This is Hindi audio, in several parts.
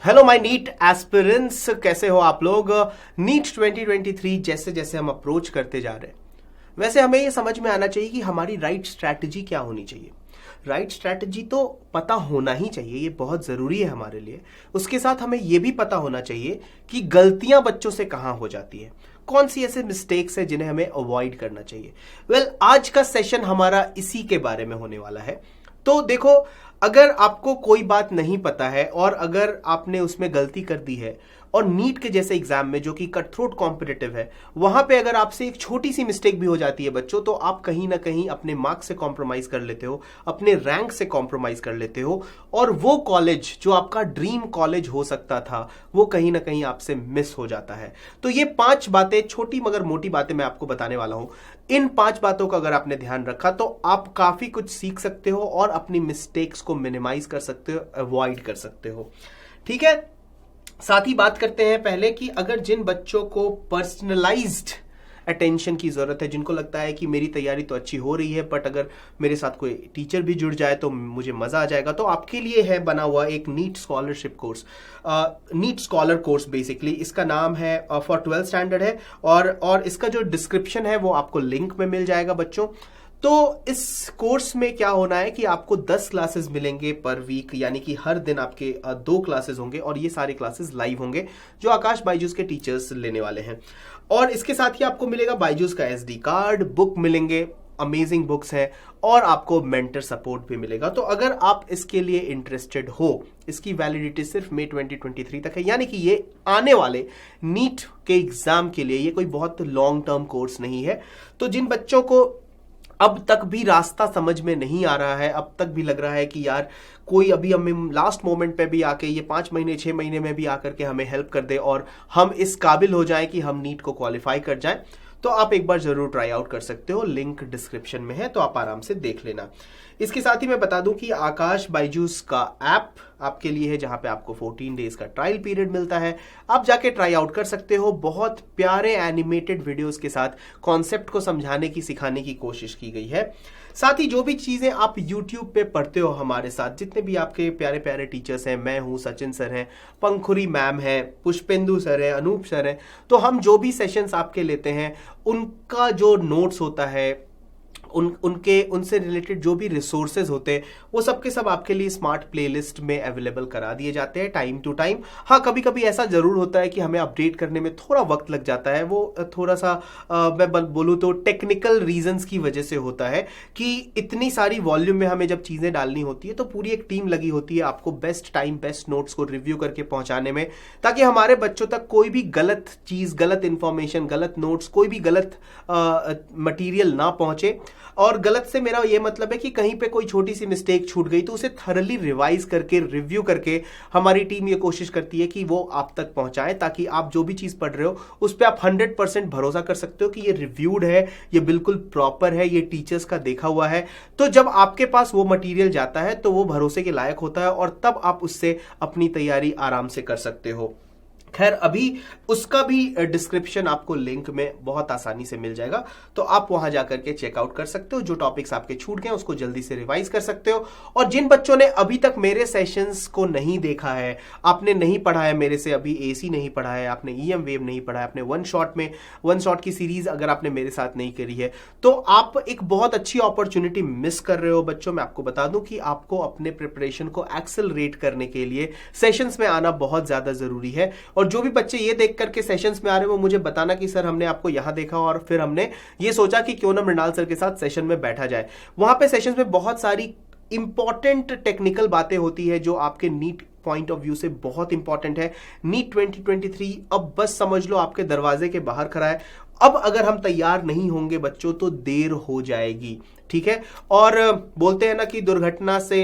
हेलो माय नीट एस्पिरेंट्स, कैसे हो आप लोग। नीट 2023 जैसे जैसे हम अप्रोच करते जा रहे हैं वैसे हमें ये समझ में आना चाहिए कि हमारी राइट स्ट्रैटेजी क्या होनी चाहिए। राइट स्ट्रैटेजी तो पता होना ही चाहिए, ये बहुत ज़रूरी है हमारे लिए। उसके साथ हमें ये भी पता होना चाहिए कि गलतियां बच्चों से कहाँ हो जाती है, कौन सी ऐसे मिस्टेक्स है जिन्हें हमें अवॉइड करना चाहिए। आज का सेशन हमारा इसी के बारे में होने वाला है। तो देखो, अगर आपको कोई बात नहीं पता है और अगर आपने उसमें गलती कर दी है और नीट के जैसे एग्जाम में जो कि कट थ्रोट कॉम्पिटिटिव है, वहां पे अगर आपसे एक छोटी सी मिस्टेक भी हो जाती है बच्चों, तो आप कहीं ना कहीं अपने मार्क्स से कॉम्प्रोमाइज कर लेते हो, अपने रैंक से कॉम्प्रोमाइज कर लेते हो, और वो कॉलेज जो आपका ड्रीम कॉलेज हो सकता था वो कहीं ना कहीं आपसे मिस हो जाता है। तो ये 5 बातें, छोटी मगर मोटी बातें मैं आपको बताने वाला हूं। इन 5 बातों का अगर आपने ध्यान रखा तो आप काफी कुछ सीख सकते हो और अपनी मिस्टेक्स को मिनिमाइज कर सकते हो, अवॉइड कर सकते हो। ठीक है, साथ ही बात करते हैं पहले कि अगर जिन बच्चों को पर्सनलाइज्ड अटेंशन की जरूरत है, जिनको लगता है कि मेरी तैयारी तो अच्छी हो रही है बट अगर मेरे साथ कोई टीचर भी जुड़ जाए तो मुझे मजा आ जाएगा, तो आपके लिए है बना हुआ एक NEET scholarship course, NEET scholar course. Basically इसका नाम है फॉर 12th स्टैंडर्ड है, और इसका जो डिस्क्रिप्शन है वो आपको लिंक में मिल जाएगा बच्चों। तो इस कोर्स में क्या होना है कि आपको 10 क्लासेस मिलेंगे पर वीक, यानी कि हर दिन आपके 2 क्लासेस होंगे और ये सारे क्लासेस लाइव होंगे जो आकाश बायजूस के टीचर्स लेने वाले हैं। और इसके साथ ही आपको मिलेगा बायजूस का एसडी कार्ड, बुक मिलेंगे, अमेजिंग बुक्स हैं, और आपको मेंटर सपोर्ट भी मिलेगा। तो अगर आप इसके लिए इंटरेस्टेड हो, इसकी वैलिडिटी सिर्फ मई 2023 तक है, यानी कि ये आने वाले नीट के एग्जाम के लिए ये कोई बहुत लॉन्ग टर्म कोर्स नहीं है। तो जिन बच्चों को अब तक भी रास्ता समझ में नहीं आ रहा है, अब तक भी लग रहा है कि यार कोई अभी हमें लास्ट मोमेंट पे भी आके ये 5 महीने 6 महीने में भी आकर के हमें हेल्प कर दे और हम इस काबिल हो जाएं कि हम नीट को क्वालिफाई कर जाएं, तो आप एक बार जरूर ट्राई आउट कर सकते हो। लिंक डिस्क्रिप्शन में है, तो आप आराम से देख लेना। इसके साथ ही मैं बता दूं कि आकाश बायजूस का ऐप आपके लिए है, जहां पे आपको 14 डेज का ट्रायल पीरियड मिलता है। आप जाके ट्राई आउट कर सकते हो। बहुत प्यारे एनिमेटेड वीडियोस के साथ कॉन्सेप्ट को समझाने की, सिखाने की कोशिश की गई है। साथ ही जो भी चीजें आप YouTube पे पढ़ते हो हमारे साथ, जितने भी आपके प्यारे प्यारे टीचर्स हैं, मैं हूं, सचिन सर हैं, पंखुरी मैम है, पुष्पेंदु सर है, अनूप सर है, तो हम जो भी सेशंस आपके लेते हैं उनका जो नोट्स होता है, उनसे रिलेटेड जो भी रिसोर्सेज होते हैं, वो सब के सब आपके लिए स्मार्ट प्लेलिस्ट में अवेलेबल करा दिए जाते हैं टाइम टू टाइम। हाँ, कभी कभी ऐसा जरूर होता है कि हमें अपडेट करने में थोड़ा वक्त लग जाता है। वो थोड़ा सा मैं बोलूँ तो टेक्निकल रीजंस की वजह से होता है कि इतनी सारी वॉल्यूम में हमें जब चीजें डालनी होती है तो पूरी एक टीम लगी होती है आपको बेस्ट टाइम बेस्ट नोट्स को रिव्यू करके पहुंचाने में, ताकि हमारे बच्चों तक कोई भी गलत चीज, गलत इंफॉर्मेशन, गलत नोट्स, कोई भी गलत मटेरियल ना पहुंचे। और गलत से मेरा ये मतलब है कि कहीं पे कोई छोटी सी मिस्टेक छूट गई तो उसे थरली रिवाइज करके, रिव्यू करके हमारी टीम ये कोशिश करती है कि वो आप तक पहुंचाए, ताकि आप जो भी चीज पढ़ रहे हो उस पर आप 100% भरोसा कर सकते हो कि ये रिव्यूड है, ये बिल्कुल प्रॉपर है, ये टीचर्स का देखा हुआ है। तो जब आपके पास वो मटीरियल जाता है तो वो भरोसे के लायक होता है और तब आप उससे अपनी तैयारी आराम से कर सकते हो। खैर, अभी उसका भी डिस्क्रिप्शन आपको लिंक में बहुत आसानी से मिल जाएगा, तो आप वहां जाकर के चेकआउट कर सकते हो। जो टॉपिक्स आपके छूट गए उसको जल्दी से रिवाइज कर सकते हो। और जिन बच्चों ने अभी तक मेरे सेशंस को नहीं देखा है, आपने नहीं पढ़ा है मेरे से, अभी एसी नहीं पढ़ा है, आपने ईएम वेव नहीं पढ़ा है, आपने वन शॉट की सीरीज अगर आपने मेरे साथ नहीं करी है, तो आप एक बहुत अच्छी अपॉर्चुनिटी मिस कर रहे हो बच्चों। मैं आपको बता दूं कि आपको अपने प्रिपरेशन को एक्सेलरेट करने के लिए सेशंस में आना बहुत ज्यादा जरूरी है। और जो भी बच्चे ये देख करके सेशंस में आ रहे हैं वो मुझे बताना कि सर हमने आपको यहां देखा और फिर हमने ये सोचा कि क्यों ना मृणाल सर के साथ सेशन में बैठा जाए। वहां पे सेशंस में बहुत सारी इंपॉर्टेंट टेक्निकल बातें होती है जो आपके नीट पॉइंट ऑफ व्यू से बहुत इंपॉर्टेंट है। नीट 2023 अब बस समझ लो आपके दरवाजे के बाहर खड़ा है। अब अगर हम तैयार नहीं होंगे बच्चों तो देर हो जाएगी, ठीक है। और बोलते हैं ना कि दुर्घटना से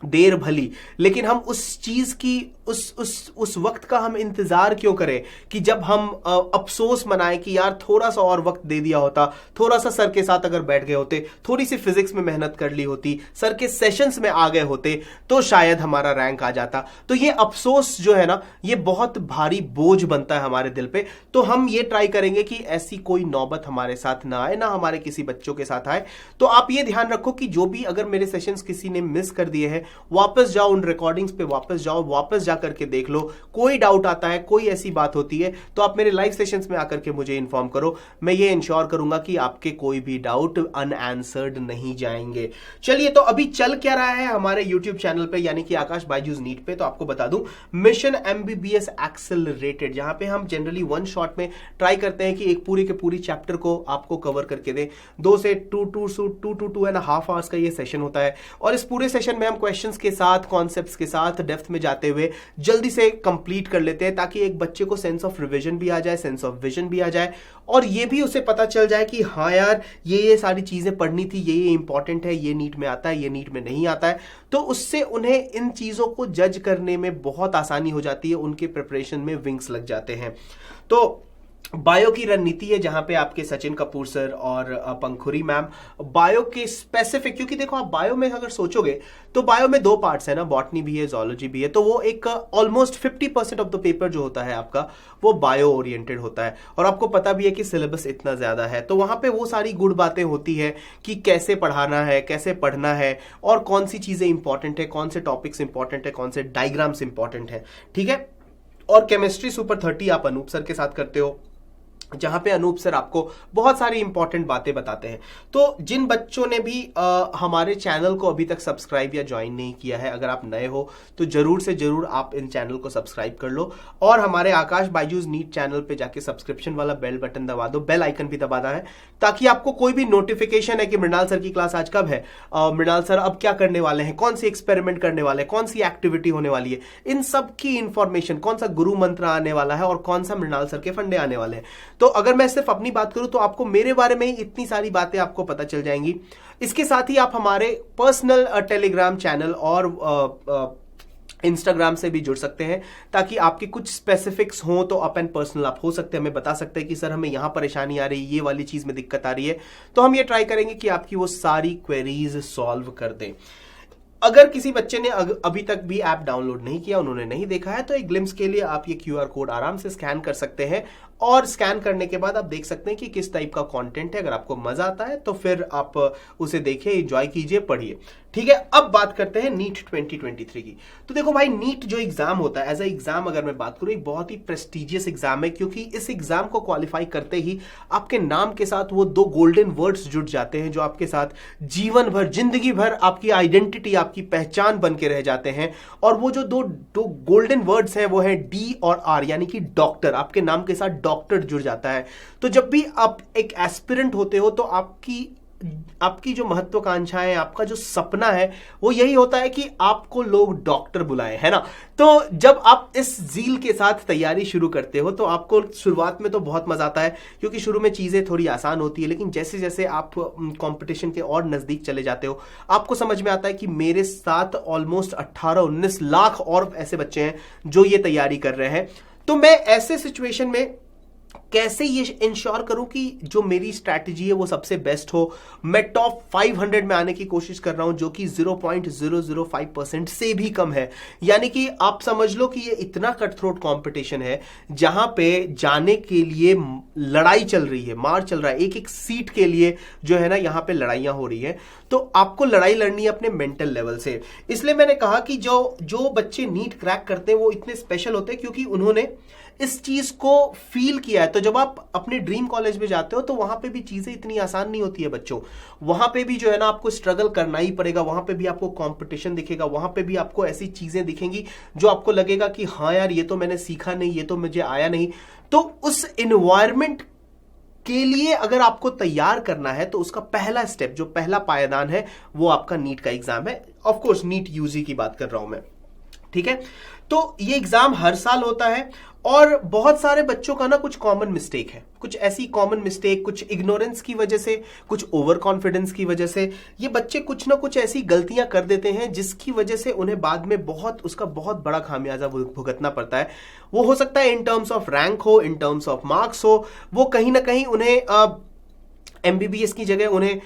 देर भली, लेकिन हम उस चीज की उस वक्त का हम इंतजार क्यों करें कि जब हम अफसोस मनाएं कि यार थोड़ा सा और वक्त दे दिया होता, थोड़ा सा सर के साथ अगर बैठ गए होते, थोड़ी सी फिजिक्स में मेहनत कर ली होती, सर के सेशंस में आ गए होते, तो शायद हमारा रैंक आ जाता। तो ये अफसोस जो है ना, ये बहुत भारी बोझ बनता है हमारे दिल पे। तो हम ये ट्राई करेंगे कि ऐसी कोई नौबत हमारे साथ ना आए, ना हमारे किसी बच्चों के साथ आए। तो आप ये ध्यान रखो कि जो भी अगर मेरे सेशंस किसी ने मिस कर दिए हैं वापस जाओ, उन रिकॉर्डिंग्स पे वापस जाओ, वापस जा करके देख लो। कोई डाउट आता है, कोई ऐसी बात होती है तो आप मेरे लाइव सेशंस में आकर के मुझे इन्फॉर्म करो। मैं ये इंश्योर करूंगा कि आपके कोई भी डाउट अनआंसर्ड नहीं जाएंगे। चलिए, तो अभी चल क्या रहा है हमारे यूट्यूब चैनल पे, यानी कि आकाश बायजूस नीट पे, तो आपको बता दूं मिशन एमबीबीएस एक्सेलरेटेड, जहां पे हम जनरली वन शॉट में ट्राई करते हैं कि एक पूरी के पूरी चैप्टर को आपको कवर करके दें। 2 से 2.5 आवर्स का ये सेशन होता है और इस पूरे सेशन में हम क्वेश्चंस के साथ, कॉन्सेप्ट्स के साथ डेप्थ में जाते हुए जल्दी से कंप्लीट कर लेते हैं, ताकि एक बच्चे को सेंस ऑफ रिवीजन भी आ जाए, सेंस ऑफ विजन भी आ जाए, और ये भी उसे पता चल जाए कि हाँ यार, ये सारी चीजें पढ़नी थी, ये इंपॉर्टेंट है, ये नीट में आता है, ये नीट में नहीं आता है। तो उससे उन्हें इन चीजों को जज करने में बहुत आसानी हो जाती है, उनके प्रिपरेशन में विंग्स लग जाते हैं। तो बायो की रणनीति है, जहां पे आपके सचिन कपूर सर और पंखुरी मैम बायो के स्पेसिफिक, क्योंकि देखो आप बायो में अगर सोचोगे तो बायो में 2 पार्ट्स है ना, बॉटनी भी है, जोलॉजी भी है, तो वो एक ऑलमोस्ट 50% ऑफ द पेपर जो होता है आपका वो बायो ओरिएंटेड होता है। और आपको पता भी है कि सिलेबस इतना ज्यादा है, तो वहां पे वो सारी गुड़ बातें होती है कि कैसे पढ़ाना है, कैसे पढ़ना है, और कौन सी चीजें इंपॉर्टेंट है, कौन से टॉपिक्स इंपॉर्टेंट है, कौन से डायग्राम्स इंपॉर्टेंट है, ठीक है। और केमिस्ट्री सुपर 30 आप अनूप सर के साथ करते हो, जहां पे अनूप सर आपको बहुत सारी इंपॉर्टेंट बातें बताते हैं। तो जिन बच्चों ने भी हमारे चैनल को अभी तक सब्सक्राइब या ज्वाइन नहीं किया है, अगर आप नए हो तो जरूर से जरूर आप इन चैनल को सब्सक्राइब कर लो, और हमारे आकाश बायजूस नीट चैनल पे जाके सब्सक्रिप्शन वाला बेल बटन दबा दो, बेल आइकन भी दबाना है, ताकि आपको कोई भी नोटिफिकेशन है कि मृणाल सर की क्लास आज कब है, मृणाल सर अब क्या करने वाले हैं, कौन सी एक्सपेरिमेंट करने वाले हैं, कौन सी एक्टिविटी होने वाली है, इन सब की इंफॉर्मेशन, कौन सा गुरु मंत्र आने वाला है और कौन सा मृणाल सर के फंडे आने वाले हैं। तो अगर मैं सिर्फ अपनी बात करूं तो आपको मेरे बारे में ही इतनी सारी बातें आपको पता चल जाएंगी। इसके साथ ही आप हमारे पर्सनल टेलीग्राम चैनल और इंस्टाग्राम से भी जुड़ सकते हैं, ताकि आपके कुछ स्पेसिफिक्स हो तो अपन पर्सनल आप हो सकते हैं, हमें बता सकते हैं कि सर हमें यहां परेशानी आ रही है, ये वाली चीज में दिक्कत आ रही है, तो हम ये ट्राई करेंगे कि आपकी वो सारी क्वेरीज सॉल्व कर दें। अगर किसी बच्चे ने अभी तक भी ऐप डाउनलोड नहीं किया, उन्होंने नहीं देखा है, तो एक ग्लिम्स के लिए आप ये QR कोड आराम से स्कैन कर सकते हैं, और स्कैन करने के बाद आप देख सकते हैं कि किस टाइप का कंटेंट है। अगर आपको मजा आता है तो फिर आप उसे देखिए, एंजॉय कीजिए, पढ़िए, ठीक है। अब बात करते हैं नीट 2023 की। तो देखो भाई, नीट जो एग्जाम होता है, एज ए एग्जाम अगर मैं बात करूं, एक बहुत ही प्रेस्टिजियस एग्जाम है, क्योंकि इस एग्जाम को क्वालिफाई करते ही आपके नाम के साथ वो 2 गोल्डन वर्ड्स जुड़ जाते हैं, जो आपके साथ जीवन भर, जिंदगी भर आपकी आइडेंटिटी, आपकी पहचान बन के रह जाते हैं। और वो जो दो गोल्डन वर्ड्स हैं वो है D और R, यानी कि डॉक्टर। आपके नाम के साथ डॉक्टर जुड़ जाता है। तो जब भी आप एक एस्पिरेंट होते हो तो आपकी जो महत्वाकांक्षाएं, आपका जो सपना है वो यही होता है कि आपको लोग डॉक्टर बुलाएं, है ना। तो जब आप इस जील के साथ तैयारी शुरू करते हो तो आपको शुरुआत में तो बहुत मजा आता है, क्योंकि शुरू में चीजें थोड़ी आसान होती है, लेकिन जैसे जैसे आप कंपटीशन के और नजदीक चले जाते हो, आपको समझ में आता है कि मेरे साथ ऑलमोस्ट 18-19 लाख और ऐसे बच्चे हैं जो ये तैयारी कर रहे हैं। तो मैं ऐसे सिचुएशन में कैसे ये इंश्योर करूं कि जो मेरी स्ट्रैटेजी है वो सबसे बेस्ट हो। मैं टॉप 500 में आने की कोशिश कर रहा हूं, जो कि 0.005% से भी कम है। यानी कि आप समझ लो कि ये इतना कट थ्रोट कॉम्पिटिशन है, जहां पे जाने के लिए लड़ाई चल रही है, मार चल रहा है, एक एक सीट के लिए जो है ना, यहां पे लड़ाइयां हो रही है। तो आपको लड़ाई लड़नी है अपने मेंटल लेवल से। इसलिए मैंने कहा कि जो बच्चे नीट क्रैक करते हैं वो इतने स्पेशल होते हैं, क्योंकि उन्होंने इस चीज को फील किया है। तो जब आप अपने ड्रीम कॉलेज में जाते हो तो वहां पे भी चीजें इतनी आसान नहीं होती है बच्चों। वहां पे भी जो है ना, आपको स्ट्रगल करना ही पड़ेगा, वहां पे भी आपको कंपटीशन दिखेगा, वहां पे भी आपको ऐसी चीजें दिखेंगी जो आपको लगेगा कि हाँ यार, ये तो मैंने सीखा नहीं, ये तो मुझे आया नहीं। तो उस एनवायरमेंट के लिए अगर आपको तैयार करना है तो उसका पहला स्टेप, जो पहला पायदान है, वो आपका नीट का एग्जाम है। ऑफ कोर्स नीट यूजी की बात कर रहा हूं मैं, ठीक है। तो ये एग्जाम हर साल होता है, और बहुत सारे बच्चों का ना कुछ कॉमन मिस्टेक है, कुछ ऐसी कॉमन मिस्टेक, कुछ इग्नोरेंस की वजह से, कुछ ओवर कॉन्फिडेंस की वजह से ये बच्चे कुछ ना कुछ ऐसी गलतियां कर देते हैं, जिसकी वजह से उन्हें बाद में उसका बहुत बड़ा खामियाजा भुगतना पड़ता है। वो हो सकता है इन टर्म्स ऑफ रैंक हो, इन टर्म्स ऑफ मार्क्स हो, वो कहीं ना कहीं उन्हें MBBS की जगह उन्हें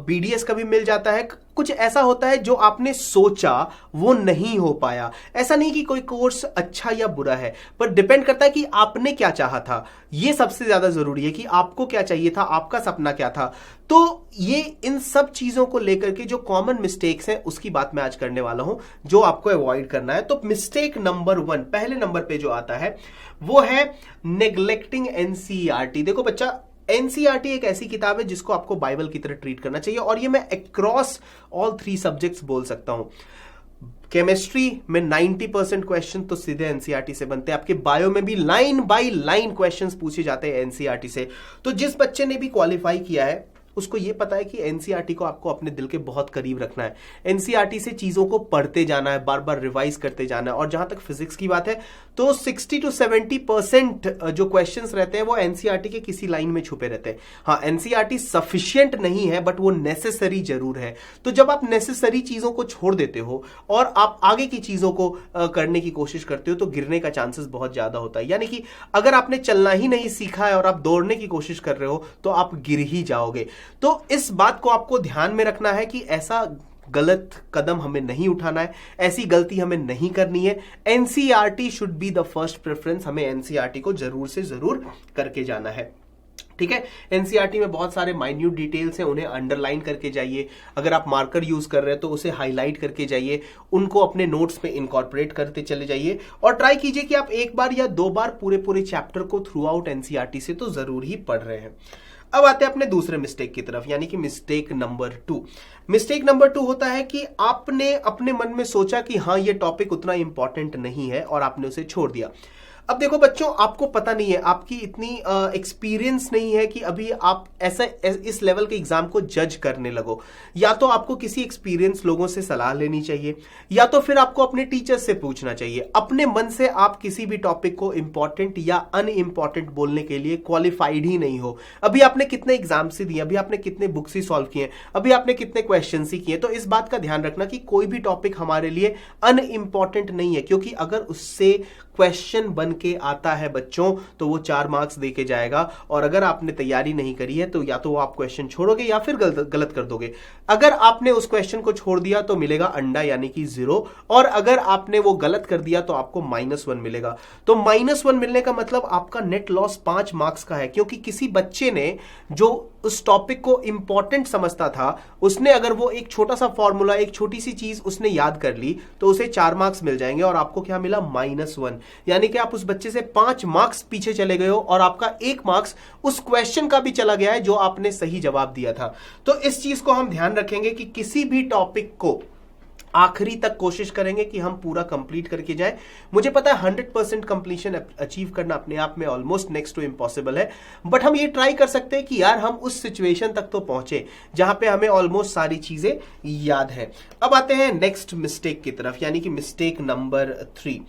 BDS का भी मिल जाता है। कुछ ऐसा होता है जो आपने सोचा वो नहीं हो पाया। ऐसा नहीं कि कोई कोर्स अच्छा या बुरा है, पर डिपेंड करता है कि आपने क्या चाहा था। ये सबसे ज्यादा जरूरी है कि आपको क्या चाहिए था, आपका सपना क्या था। तो ये इन सब चीजों को लेकर के जो कॉमन मिस्टेक्स हैं उसकी बात मैं आज करने वाला हूं, जो आपको अवॉइड करना है। तो मिस्टेक नंबर 1 पहले नंबर पे जो आता है वो है नेग्लेक्टिंग एनसीईआरटी। देखो बच्चा, एनसीईआरटी एक ऐसी किताब है जिसको आपको बाइबल की तरह ट्रीट करना चाहिए, और ये मैं अक्रॉस ऑल 3 सब्जेक्ट्स बोल सकता हूं। केमिस्ट्री में 90% क्वेश्चन तो सीधे एनसीईआरटी से बनते हैं। आपके बायो में भी लाइन बाय लाइन क्वेश्चंस पूछे जाते हैं एनसीईआरटी से। तो जिस बच्चे ने भी क्वालिफाई किया है उसको यह पता है कि एनसीईआरटी को आपको अपने दिल के बहुत करीब रखना है। एनसीईआरटी से चीजों को पढ़ते जाना है, बार बार रिवाइज करते जाना है। और जहां तक फिजिक्स की बात है तो 60 to 70% जो क्वेश्चंस रहते हैं वो एनसीईआरटी के किसी लाइन में छुपे रहते हैं। हाँ, एनसीईआरटी सफिशिएंट नहीं है बट वो नेसेसरी जरूर है। तो जब आप नेसेसरी चीजों को छोड़ देते हो और आप आगे की चीजों को करने की कोशिश करते हो तो गिरने का चांसेस बहुत ज्यादा होता है। यानी कि अगर आपने चलना ही नहीं सीखा है और आप दौड़ने की कोशिश कर रहे हो तो आप गिर ही जाओगे। तो इस बात को आपको ध्यान में रखना है कि ऐसा गलत कदम हमें नहीं उठाना है, ऐसी गलती हमें नहीं करनी है। NCERT should be the first preference. हमें एनसीईआरटी को जरूर से जरूर करके जाना है। ठीक है, एनसीईआरटी में बहुत सारे माइन्यूट डिटेल्स हैं, उन्हें अंडरलाइन करके जाइए। अगर आप मार्कर यूज कर रहे हैं तो उसे हाईलाइट करके जाइए, उनको अपने नोट्स में इनकॉर्पोरेट करते चले जाइए और ट्राई कीजिए कि आप एक बार या 2 बार पूरे चैप्टर को थ्रू आउट एनसीईआरटी से तो जरूर ही पढ़ रहे हैं। अब आते हैं अपने दूसरे मिस्टेक की तरफ, यानी कि मिस्टेक नंबर 2। मिस्टेक नंबर 2 होता है कि आपने अपने मन में सोचा कि हाँ ये टॉपिक उतना इंपॉर्टेंट नहीं है और आपने उसे छोड़ दिया। अब देखो बच्चों, आपको पता नहीं है, आपकी इतनी एक्सपीरियंस नहीं है कि अभी आप ऐसा इस लेवल के एग्जाम को जज करने लगो। या तो आपको किसी एक्सपीरियंस लोगों से सलाह लेनी चाहिए या तो फिर आपको अपने टीचर से पूछना चाहिए। अपने मन से आप किसी भी टॉपिक को इंपॉर्टेंट या अनइंपॉर्टेंट बोलने के लिए क्वालिफाइड ही नहीं हो। अभी आपने कितने एग्जाम्स ही दिए, अभी आपने कितने बुक्स ही सॉल्व किए, अभी आपने कितने क्वेश्चन ही किए। तो इस बात का ध्यान रखना कि कोई भी टॉपिक हमारे लिए अनइंपॉर्टेंट नहीं है, क्योंकि अगर उससे क्वेश्चन बन के आता है बच्चों तो वो 4 मार्क्स दे के जाएगा। और अगर आपने तैयारी नहीं करी है तो या तो आप क्वेश्चन छोड़ोगे या फिर गलत कर दोगे। अगर आपने उस क्वेश्चन को छोड़ दिया तो मिलेगा अंडा यानी कि 0, और अगर आपने वो गलत कर दिया तो आपको -1 मिलेगा। तो -1 मिलने का मतलब आपका नेट लॉस 5 मार्क्स का है, क्योंकि किसी बच्चे ने जो उस टॉपिक को इंपॉर्टेंट समझता था, उसने अगर वो एक छोटा सा फॉर्मूला, एक छोटी सी चीज उसने याद कर ली तो उसे 4 मार्क्स मिल जाएंगे और आपको क्या मिला, -1। यानी कि आप उस बच्चे से 5 मार्क्स पीछे चले गए हो और आपका 1 मार्क्स उस क्वेश्चन का भी चला गया है जो आपने सही जवाब दिया था। तो इस चीज को हम ध्यान रखेंगे कि किसी भी टॉपिक को आखिरी तक कोशिश करेंगे कि हम पूरा कंप्लीट करके जाए। मुझे पता है 100% कंप्लीशन अचीव करना अपने आप में ऑलमोस्ट नेक्स्ट टू इम्पॉसिबल है, बट हम ये ट्राई कर सकते हैं कि यार हम उस सिचुएशन तक तो पहुंचे जहां पे हमें ऑलमोस्ट सारी चीजें याद है। अब आते हैं नेक्स्ट मिस्टेक की तरफ, यानी कि मिस्टेक नंबर 3।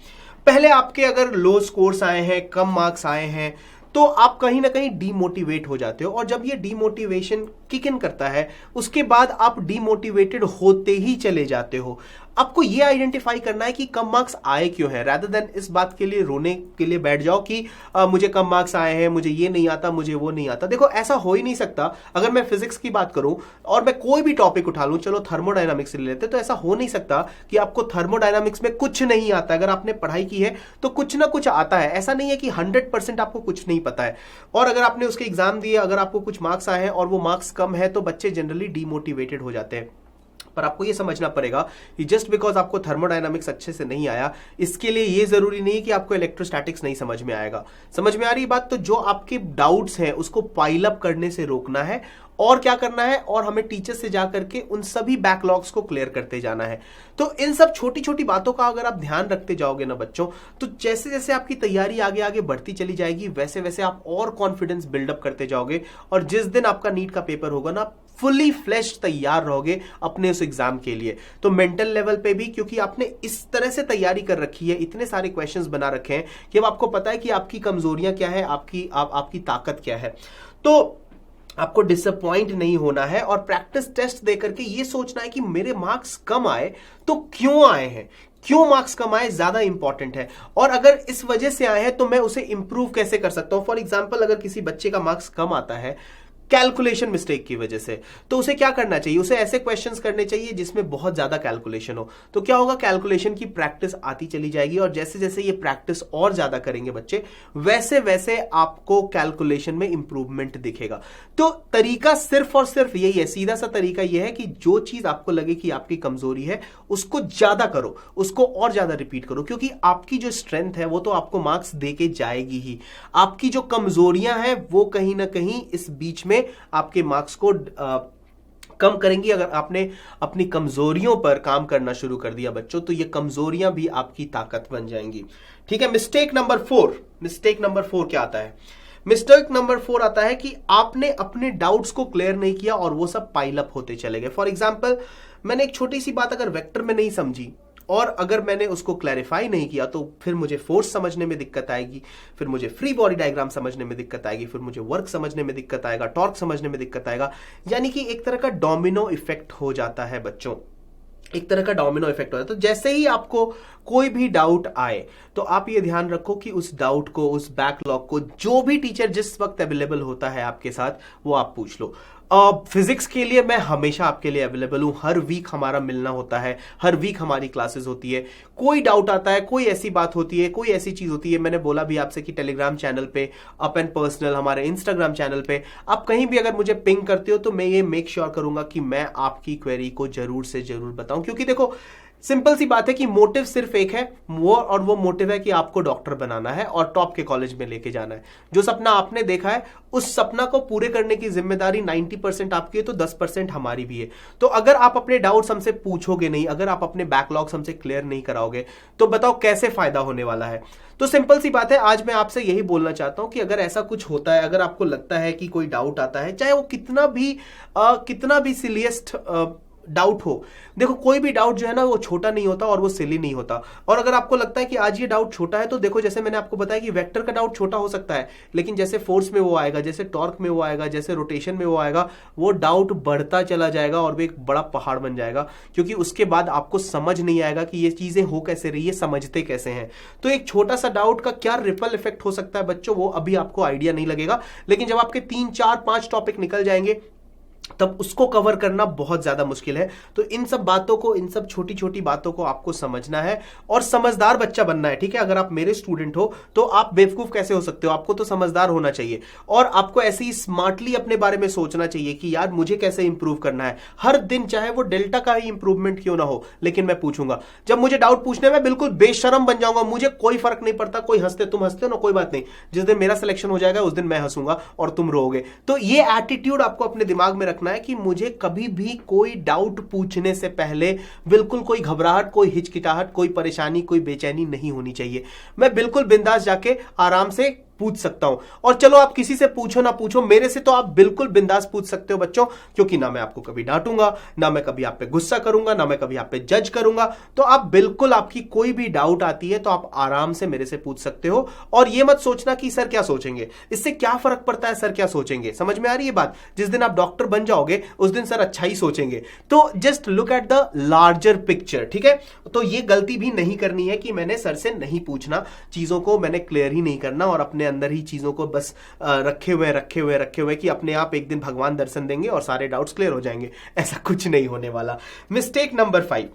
पहले आपके अगर लो स्कोर्स आए हैं, कम मार्क्स आए हैं, तो आप कहीं ना कहीं डीमोटिवेट हो जाते हो, और जब ये डीमोटिवेशन किक इन करता है उसके बाद आप डीमोटिवेटेड होते ही चले जाते हो। आपको ये आइडेंटिफाई करना है कि कम मार्क्स आए क्यों हैं, रादर देन इस बात के लिए रोने के लिए बैठ जाओ कि मुझे कम मार्क्स आए हैं, मुझे ये नहीं आता, मुझे वो नहीं आता। देखो ऐसा हो ही नहीं सकता। अगर मैं फिजिक्स की बात करूं और मैं कोई भी टॉपिक उठा लूं, चलो थर्मोडायनामिक्स ले लेते, तो ऐसा हो नहीं सकता कि आपको थर्मोडायनामिक्स में कुछ नहीं आता। अगर आपने पढ़ाई की है तो कुछ ना कुछ आता है। ऐसा नहीं है कि 100% आपको कुछ नहीं पता है। और अगर आपने उसके एग्जाम दिए, अगर आपको कुछ मार्क्स आए हैं और वो मार्क्स कम है, तो बच्चे जनरली डीमोटिवेटेड हो जाते हैं। पर आपको ये समझना पड़ेगा कि जस्ट बिकॉज आपको थर्मोडायनामिक्स अच्छे से नहीं आया, इसके लिए ये जरूरी नहीं कि आपको इलेक्ट्रोस्टैटिक्स नहीं समझ में आएगा। समझ में आ रही बात? तो जो आपके डाउट्स हैं उसको पाइल अप करने से रोकना है, और क्या करना है, और हमें टीचर से जाकर के उन सभी बैकलॉग्स को क्लियर करते जाना है। तो इन सब छोटी छोटी बातों का अगर आप ध्यान रखते जाओगे ना बच्चों, तो जैसे जैसे आपकी तैयारी आगे आगे बढ़ती चली जाएगी, वैसे वैसे आप और कॉन्फिडेंस बिल्डअप करते जाओगे, और जिस दिन आपका नीट का पेपर होगा ना, फुली फ्लेश्ड तैयार रहोगे अपने उस एग्जाम के लिए। तो मेंटल लेवल पे भी, क्योंकि आपने इस तरह से तैयारी कर रखी है, इतने सारे क्वेश्चंस बना रखे हैं कि अब आपको पता है कि आपकी कमजोरियां क्या है, आपकी ताकत क्या है। तो आपको डिसअपॉइंट नहीं होना है और प्रैक्टिस टेस्ट देकर के ये सोचना है कि मेरे मार्क्स कम आए तो क्यों आए हैं, क्यों मार्क्स कम आए ज्यादा इंपॉर्टेंट है, और अगर इस वजह से आए हैं तो मैं उसे इंप्रूव कैसे कर सकता हूं। फॉर एग्जाम्पल, अगर किसी बच्चे का मार्क्स कम आता है, कैलकुलेशन मिस्टेक की वजह से। तो उसे क्या करना चाहिए, उसे ऐसे क्वेश्चंस करने चाहिए जिसमें बहुत ज्यादा कैलकुलेशन हो। तो क्या होगा, कैलकुलेशन की प्रैक्टिस आती चली जाएगी, और जैसे जैसे ये प्रैक्टिस और ज्यादा करेंगे बच्चे, वैसे वैसे आपको कैलकुलेशन में इंप्रूवमेंट दिखेगा। तो तरीका सिर्फ और सिर्फ यही है, सीधा सा तरीका यह है कि जो चीज आपको लगे कि आपकी कमजोरी है उसको ज्यादा करो, उसको और ज्यादा रिपीट करो, क्योंकि आपकी जो स्ट्रेंथ है वो तो आपको मार्क्स देके जाएगी ही। आपकी जो कमजोरियां हैं वो कहीं ना कहीं इस बीच में आपके मार्क्स को कम करेंगी। अगर आपने अपनी कमजोरियों पर काम करना शुरू कर दिया बच्चों, तो ये कमजोरियां भी आपकी ताकत बन जाएंगी। ठीक है। मिस्टेक नंबर 4 क्या आता है? मिस्टेक नंबर 4 आता है कि आपने अपने डाउट्स को क्लियर नहीं किया और वो सब पाइल अप होते चले गए। फॉर एग्जाम्पल, मैंने एक छोटी सी बात अगर वेक्टर में नहीं समझी और अगर मैंने उसको क्लैरिफाई नहीं किया, तो फिर मुझे फोर्स समझने में दिक्कत आएगी, फिर मुझे फ्री बॉडी डायग्राम समझने में दिक्कत आएगी, फिर मुझे वर्क समझने में दिक्कत आएगा, टॉर्क समझने में दिक्कत आएगा। यानी कि एक तरह का डोमिनो इफेक्ट हो जाता है बच्चों, एक तरह का डोमिनो इफेक्ट हो जाता है। तो जैसे ही आपको कोई भी डाउट आए, तो आप ये ध्यान रखो कि उस डाउट को, उस बैकलॉग को, जो भी टीचर जिस वक्त अवेलेबल होता है आपके साथ, वो आप पूछ लो। फिजिक्स के लिए मैं हमेशा आपके लिए अवेलेबल हूं। हर वीक हमारा मिलना होता है, हर वीक हमारी क्लासेस होती है। कोई डाउट आता है, कोई ऐसी बात होती है, कोई ऐसी चीज होती है, मैंने बोला भी आपसे कि टेलीग्राम चैनल पे, अप एंड पर्सनल, हमारे इंस्टाग्राम चैनल पे, आप कहीं भी अगर मुझे पिंग करते हो तो मैं ये मेक श्योर करूंगा कि मैं आपकी क्वेरी को जरूर से जरूर बताऊं। क्योंकि देखो, सिंपल सी बात है कि मोटिव सिर्फ एक है, वो मोटिव है कि आपको डॉक्टर बनाना है और टॉप के कॉलेज में लेके जाना है। जो सपना आपने देखा है, उस सपना को पूरे करने की जिम्मेदारी 90% आपकी है, तो 10% हमारी भी है। तो अगर आप अपने डाउट्स हमसे पूछोगे नहीं, अगर आप अपने बैकलॉग्स हमसे क्लियर नहीं कराओगे, तो बताओ कैसे फायदा होने वाला है। तो सिंपल सी बात है, आज मैं आपसे यही बोलना चाहता हूं कि अगर ऐसा कुछ होता है, अगर आपको लगता है कि कोई डाउट आता है, चाहे वो कितना भी सिलिएस्ट डाउट हो, देखो कोई भी डाउट जो है ना वो छोटा नहीं होता और वो सिली नहीं होता। और अगर आपको लगता है कि आज ये डाउट छोटा है, तो देखो जैसे मैंने आपको बताया कि वेक्टर का डाउट छोटा हो सकता है, लेकिन जैसे फोर्स में वो आएगा, जैसे टॉर्क में वो आएगा, जैसे रोटेशन में वो आएगा, वो डाउट बढ़ता चला जाएगा और वो एक बड़ा पहाड़ बन जाएगा। क्योंकि उसके बाद आपको समझ नहीं आएगा कि ये चीजें हो कैसे रही है, समझते कैसे हैं। तो एक छोटा सा डाउट का क्या रिपल इफेक्ट हो सकता है बच्चों, वो अभी आपको आइडिया नहीं लगेगा, लेकिन जब आपके 3 4 5 टॉपिक निकल जाएंगे, तब उसको कवर करना बहुत ज्यादा मुश्किल है। तो इन सब बातों को, इन सब छोटी छोटी बातों को आपको समझना है और समझदार बच्चा बनना है। ठीक है। अगर आप मेरे स्टूडेंट हो तो आप बेवकूफ कैसे हो सकते हो, आपको तो समझदार होना चाहिए और आपको ऐसे ही स्मार्टली अपने बारे में सोचना चाहिए कि यार मुझे कैसे इंप्रूव करना है हर दिन, चाहे वो डेल्टा का ही इंप्रूवमेंट क्यों ना हो, लेकिन मैं पूछूंगा। जब मुझे डाउट पूछने में बिल्कुल बेशरम बन जाऊंगा, मुझे कोई फर्क नहीं पड़ता, कोई हंसते, तुम हंसते हो ना, कोई बात नहीं, जिस दिन मेरा सिलेक्शन हो जाएगा उस दिन मैं हंसूंगा और तुम रोओगे। तो ये एटीट्यूड आपको अपने दिमाग में रखना है कि मुझे कभी भी कोई डाउट पूछने से पहले बिल्कुल कोई घबराहट, कोई हिचकिचाहट, कोई परेशानी, कोई बेचैनी नहीं होनी चाहिए। मैं बिल्कुल बिंदास जाके आराम से पूछ सकता हूं। और चलो आप किसी से पूछो ना पूछो, मेरे से तो आप बिल्कुल बिंदास पूछ सकते हो बच्चों, क्योंकि ना मैं आपको कभी डांटूंगा, ना मैं कभी आप पे गुस्सा करूंगा, ना मैं कभी आप पे जज करूंगा। तो आप बिल्कुल, आपकी कोई भी डाउट आती है तो आप आराम से मेरे से पूछ सकते हो। और ये मत सोचना कि सर क्या सोचेंगे, इससे क्या फर्क पड़ता है, सर क्या सोचेंगे। समझ में आ रही है बात? जिस दिन आप डॉक्टर बन जाओगे उस दिन सर अच्छा ही सोचेंगे। तो just look at the larger picture. ठीक है। तो ये गलती भी नहीं करनी है कि मैंने सर से नहीं पूछना, चीजों को मैंने क्लियर ही नहीं करना और अपने अंदर ही चीजों को बस रखे हुए कि अपने आप एक दिन भगवान दर्शन देंगे और सारे डाउट्स क्लियर हो जाएंगे। ऐसा कुछ नहीं होने वाला। Mistake number 5,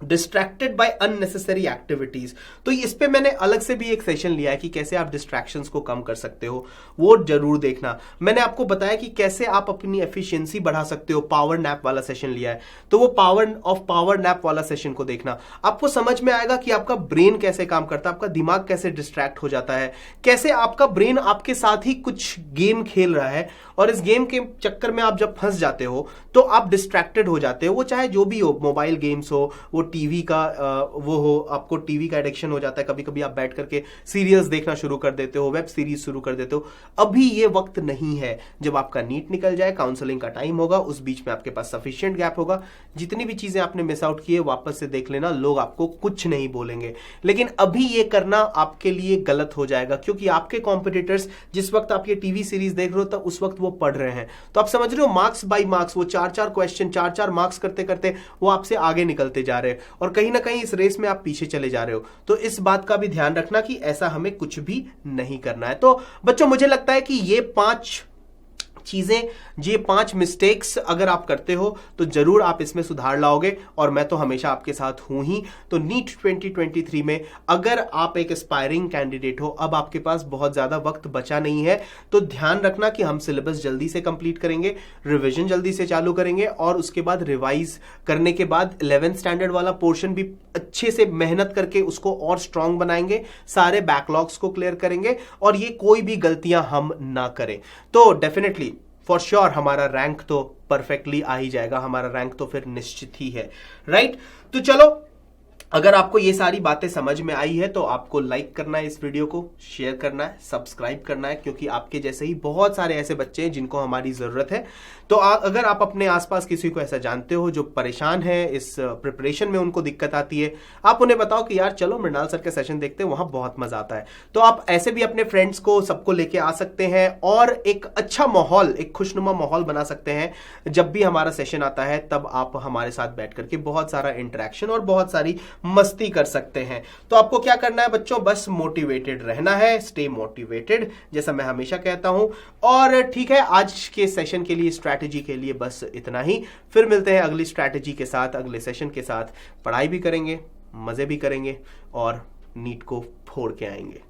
distracted by unnecessary activities. तो इस पे मैंने अलग से भी एक सेशन लिया है कि कैसे आप डिस्ट्रैक्शंस को कम कर सकते हो, वो जरूर देखना। मैंने आपको बताया कि कैसे आप अपनी एफिशिएंसी बढ़ा सकते हो, पावर नैप वाला सेशन लिया है, तो वो पावर नैप वाला सेशन को देखना। आपको समझ में आएगा कि आपका ब्रेन कैसे काम करता है, आपका दिमाग कैसे डिस्ट्रैक्ट हो जाता है, कैसे आपका ब्रेन आपके साथ ही कुछ गेम खेल रहा है और इस गेम के चक्कर में आप जब फंस जाते हो तो आप डिस्ट्रैक्टेड हो जाते हो। वो चाहे जो भी हो, मोबाइल गेम्स हो, वो टीवी का वो हो, आपको टीवी का एडिक्शन हो जाता है, कभी कभी आप बैठ करके सीरियल्स देखना शुरू कर देते हो, वेब सीरीज शुरू कर देते हो। अभी ये वक्त नहीं है। जब आपका नीट निकल जाए, काउंसलिंग का टाइम होगा, उस बीच में आपके पास सफिशिएंट गैप होगा, जितनी भी चीजें आपने मिस आउट की है वापस से देख लेना, लोग आपको कुछ नहीं बोलेंगे। लेकिन अभी ये करना आपके लिए गलत हो जाएगा, क्योंकि आपके कॉम्पिटिटर्स जिस वक्त आप ये टीवी सीरीज देख रहे हो तो उस वक्त वो पढ़ रहे हैं। तो आप समझ रहे हो, मार्क्स बाय मार्क्स, वो 4-4 क्वेश्चन, 4-4 मार्क्स करते करते वो आपसे आगे निकलते जा रहे हैं और कहीं ना कहीं इस रेस में आप पीछे चले जा रहे हो। तो इस बात का भी ध्यान रखना कि ऐसा हमें कुछ भी नहीं करना है। तो बच्चों, मुझे लगता है कि ये 5 चीजें, ये 5 मिस्टेक्स अगर आप करते हो तो जरूर आप इसमें सुधार लाओगे, और मैं तो हमेशा आपके साथ हूं ही। तो नीट 2023 में अगर आप एक एस्पायरिंग कैंडिडेट हो, अब आपके पास बहुत ज्यादा वक्त बचा नहीं है, तो ध्यान रखना कि हम सिलेबस जल्दी से कंप्लीट करेंगे, रिवीजन जल्दी से चालू करेंगे, और उसके बाद रिवाइज करने के बाद 11th स्टैंडर्ड वाला पोर्शन भी अच्छे से मेहनत करके उसको और स्ट्रांग बनाएंगे, सारे बैकलॉग्स को क्लियर करेंगे, और ये कोई भी गलतियां हम ना करें। तो डेफिनेटली फॉर श्योर हमारा रैंक तो परफेक्टली आ ही जाएगा, हमारा रैंक तो फिर निश्चित ही है, राइट। तो चलो, अगर आपको ये सारी बातें समझ में आई है तो आपको लाइक करना है, इस वीडियो को शेयर करना है, सब्सक्राइब करना है, क्योंकि आपके जैसे ही बहुत सारे ऐसे बच्चे हैं जिनको हमारी जरूरत है। तो अगर आप अपने आसपास किसी को ऐसा जानते हो जो परेशान है, इस प्रिपरेशन में उनको दिक्कत आती है, आप उन्हें बताओ कि यार चलो मृणाल सर के सेशन देखते हैं, वहां बहुत मजा आता है। तो आप ऐसे भी अपने फ्रेंड्स को सबको लेके आ सकते हैं और एक अच्छा माहौल, एक खुशनुमा माहौल बना सकते हैं। जब भी हमारा सेशन आता है तब आप हमारे साथ बैठ करके बहुत सारा इंटरेक्शन और बहुत सारी मस्ती कर सकते हैं। तो आपको क्या करना है बच्चों, बस मोटिवेटेड रहना है, स्टे मोटिवेटेड, जैसा मैं हमेशा कहता हूं। और ठीक है, आज के सेशन के लिए, स्ट्रैटेजी के लिए बस इतना ही। फिर मिलते हैं अगली स्ट्रैटेजी के साथ, अगले सेशन के साथ। पढ़ाई भी करेंगे, मजे भी करेंगे और नीट को फोड़ के आएंगे।